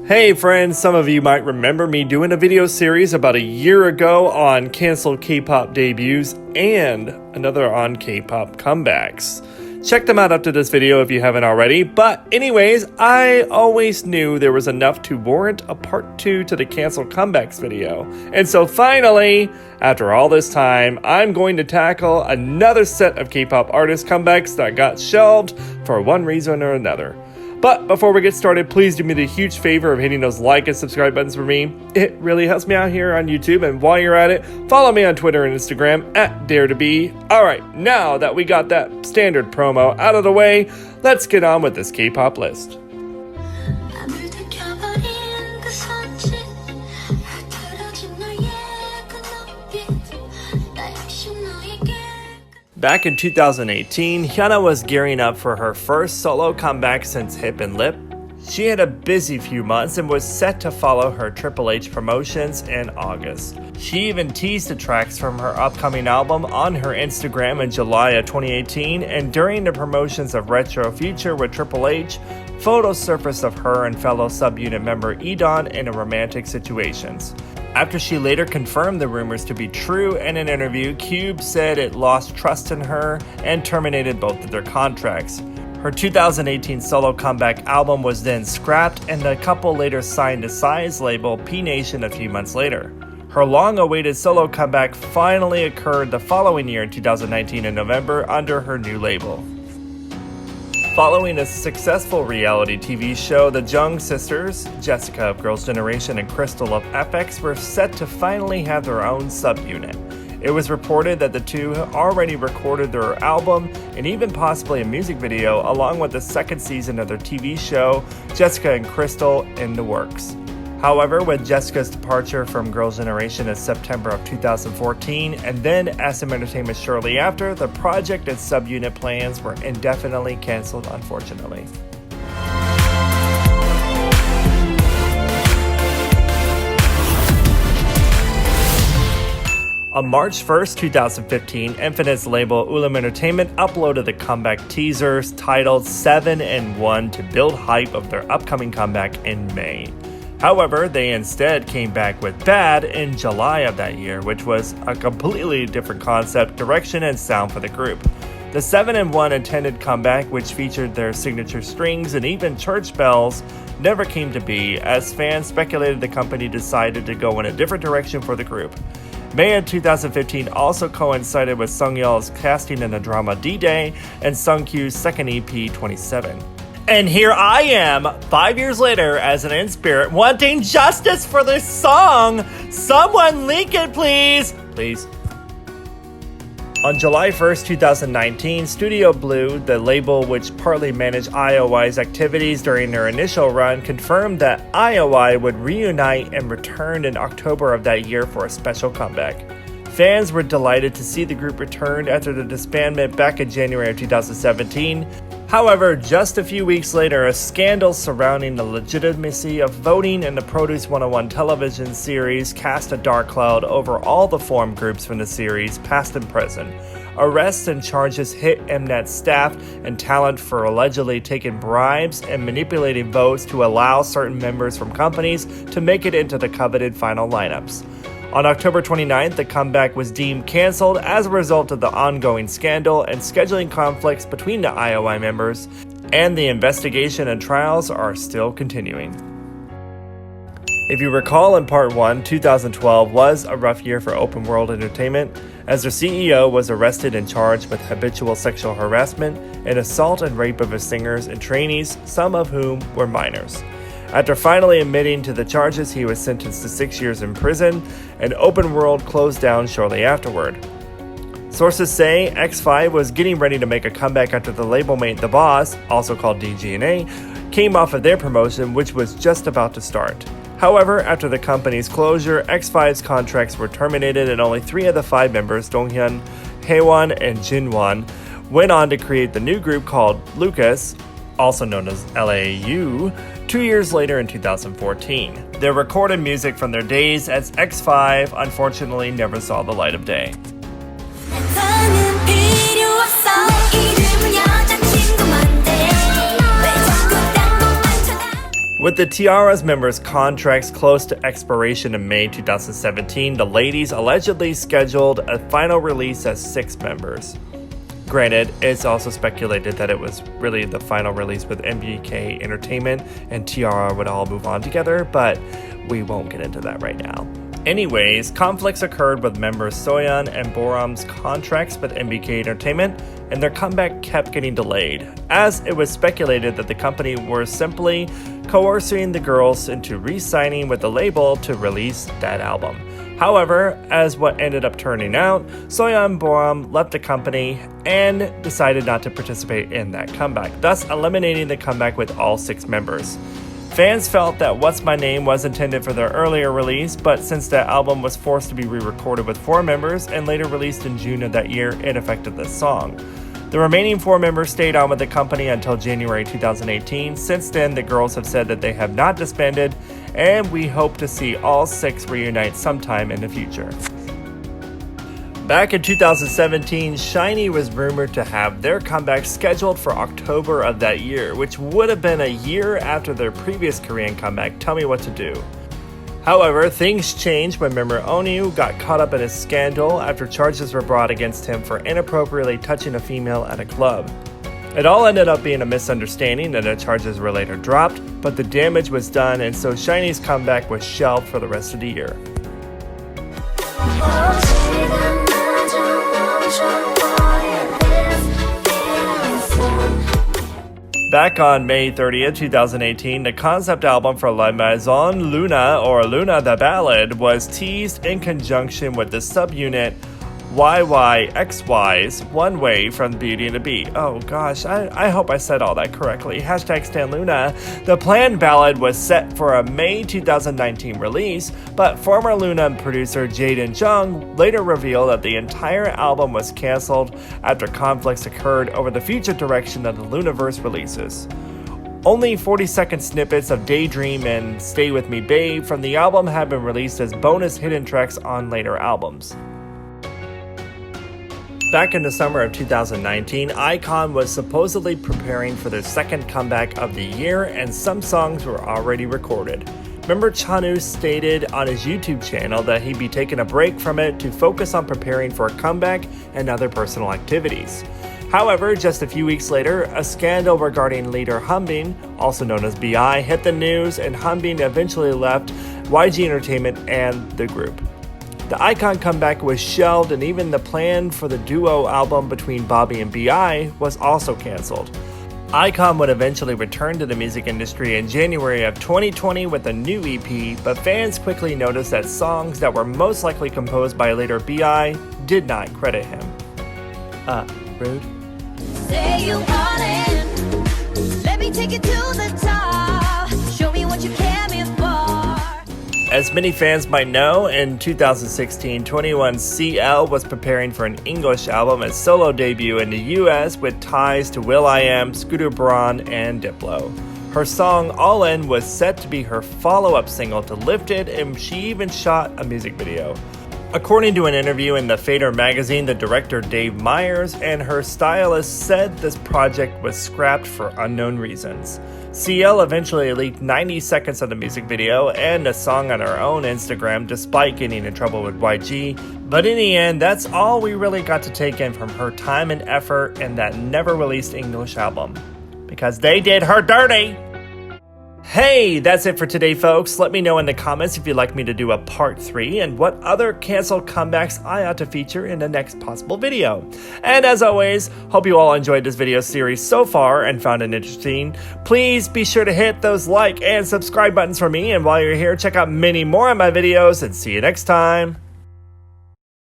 Hey friends, some of you might remember me doing a video series about a year ago on canceled K-pop debuts and another on K-pop comebacks. Check them out after this video if you haven't already, but anyways, I always knew there was enough to warrant a part 2 to the canceled comebacks video. And so finally, after all this time, I'm going to tackle another set of K-pop artist comebacks that got shelved for one reason or another. But before we get started, please do me the huge favor of hitting those like and subscribe buttons for me. It really helps me out here on YouTube, and while you're at it, follow me on Twitter and Instagram at DareToBe. Alright, now that we got that standard promo out of the way, let's get on with this K-pop list. Back in 2018, HyunA was gearing up for her first solo comeback since Hip and Lip. She had a busy few months and was set to follow her Triple H promotions in August. She even teased the tracks from her upcoming album on her Instagram in July of 2018, and during the promotions of Retro Future with Triple H, photos surfaced of her and fellow Subunit member I.O.I in romantic situations. After she later confirmed the rumors to be true in an interview, Cube said it lost trust in her and terminated both of their contracts. Her 2018 solo comeback album was then scrapped, and the couple later signed to Psy's label P Nation a few months later. Her long-awaited solo comeback finally occurred the following year in 2019 in November under her new label. Following a successful reality TV show, the Jung sisters, Jessica of Girls' Generation and Krystal of FX, were set to finally have their own subunit. It was reported that the two had already recorded their album and even possibly a music video, along with the second season of their TV show, Jessica and Krystal, in the works. However, with Jessica's departure from Girls' Generation in September of 2014 and then SM Entertainment shortly after, the project and subunit plans were indefinitely canceled, unfortunately. On March 1st, 2015, Infinite's label Ulum Entertainment uploaded the comeback teasers titled 7 and 1 to build hype of their upcoming comeback in May. However, they instead came back with Bad in July of that year, which was a completely different concept, direction, and sound for the group. The 7 and 1 intended comeback, which featured their signature strings and even church bells, never came to be, as fans speculated the company decided to go in a different direction for the group. May of 2015 also coincided with Sungyeol's casting in the drama D-Day and Sungkyu's second EP, 27. And here I am, 5 years later, as an in-spirit, wanting justice for this song! Someone leak it, please! Please. On July 1st, 2019, Studio Blue, the label which partly managed I.O.I's activities during their initial run, confirmed that I.O.I would reunite and return in October of that year for a special comeback. Fans were delighted to see the group return after the disbandment back in January of 2017. However, just a few weeks later, a scandal surrounding the legitimacy of voting in the Produce 101 television series cast a dark cloud over all the formed groups from the series, past and present. Arrests and charges hit Mnet staff and talent for allegedly taking bribes and manipulating votes to allow certain members from companies to make it into the coveted final lineups. On October 29th, the comeback was deemed canceled as a result of the ongoing scandal and scheduling conflicts between the I.O.I members, and the investigation and trials are still continuing. If you recall, in Part 1, 2012 was a rough year for Open World Entertainment, as their CEO was arrested and charged with habitual sexual harassment and assault and rape of his singers and trainees, some of whom were minors. After finally admitting to the charges, he was sentenced to 6 years in prison, and Open World closed down shortly afterward. Sources say X5 was getting ready to make a comeback after the label mate The Boss, also called DGNA, came off of their promotion, which was just about to start. However, after the company's closure, X5's contracts were terminated, and only 3 of the 5 members, Donghyun, Haewon, and Jinwon, went on to create the new group called Lucas, also known as LAU, 2 years later in 2014. Their recorded music from their days as X5 unfortunately never saw the light of day. With the T-ara's members' contracts close to expiration in May 2017, the ladies allegedly scheduled a final release as 6 members. Granted, it's also speculated that it was really the final release with MBK Entertainment and T-ara would all move on together, but we won't get into that right now. Anyways, conflicts occurred with members Soyeon and Boram's contracts with MBK Entertainment, and their comeback kept getting delayed, as it was speculated that the company were simply coercing the girls into re-signing with the label to release that album. However, as what ended up turning out, Soyeon and Boram left the company and decided not to participate in that comeback, thus eliminating the comeback with all 6 members. Fans felt that What's My Name was intended for their earlier release, but since that album was forced to be re-recorded with 4 members and later released in June of that year, it affected the song. The remaining 4 members stayed on with the company until January 2018. Since then, the girls have said that they have not disbanded, and we hope to see all 6 reunite sometime in the future. Back in 2017, SHINee was rumored to have their comeback scheduled for October of that year, which would have been a year after their previous Korean comeback, Tell Me What to Do. However, things changed when member Onew got caught up in a scandal after charges were brought against him for inappropriately touching a female at a club. It all ended up being a misunderstanding and the charges were later dropped, but the damage was done and so SHINee's comeback was shelved for the rest of the year. Back on May 30th, 2018, the concept album for La Maison, LOONA, or LOONA the Ballad, was teased in conjunction with the subunit YYXY's One Way from Beauty and the Beat. Oh gosh, I hope I said all that correctly. #StanLOONA. The planned ballad was set for a May 2019 release, but former LOONA producer Jeon later revealed that the entire album was cancelled after conflicts occurred over the future direction of the LOONAverse releases. Only 40-second snippets of Daydream and Stay With Me Babe from the album have been released as bonus hidden tracks on later albums. Back in the summer of 2019, iKON was supposedly preparing for their second comeback of the year, and some songs were already recorded. Member Chungha stated on his YouTube channel that he'd be taking a break from it to focus on preparing for a comeback and other personal activities. However, just a few weeks later, a scandal regarding leader Hanbin, also known as B.I, hit the news, and Hanbin eventually left YG Entertainment and the group. The iKON comeback was shelved, and even the plan for the duo album between Bobby and B.I was also cancelled. iKON would eventually return to the music industry in January of 2020 with a new EP, but fans quickly noticed that songs that were most likely composed by later B.I did not credit him. Rude. Say you want it. Let me take it to the top. Show me what you came here for. As many fans might know, in 2016, 21CL was preparing for an English album and solo debut in the US with ties to will.i.am, Scooter Braun, and Diplo. Her song All In was set to be her follow-up single to Lifted, and she even shot a music video. According to an interview in the Fader magazine, the director Dave Meyers and her stylist said this project was scrapped for unknown reasons. CL eventually leaked 90 seconds of the music video and the song on her own Instagram despite getting in trouble with YG, but in the end, that's all we really got to take in from her time and effort in that never-released English album. Because they did her dirty! Hey, that's it for today, folks. Let me know in the comments if you'd like me to do a part 3 and what other canceled comebacks I ought to feature in the next possible video. And as always, hope you all enjoyed this video series so far and found it interesting. Please be sure to hit those like and subscribe buttons for me, and while you're here, check out many more of my videos, and see you next time.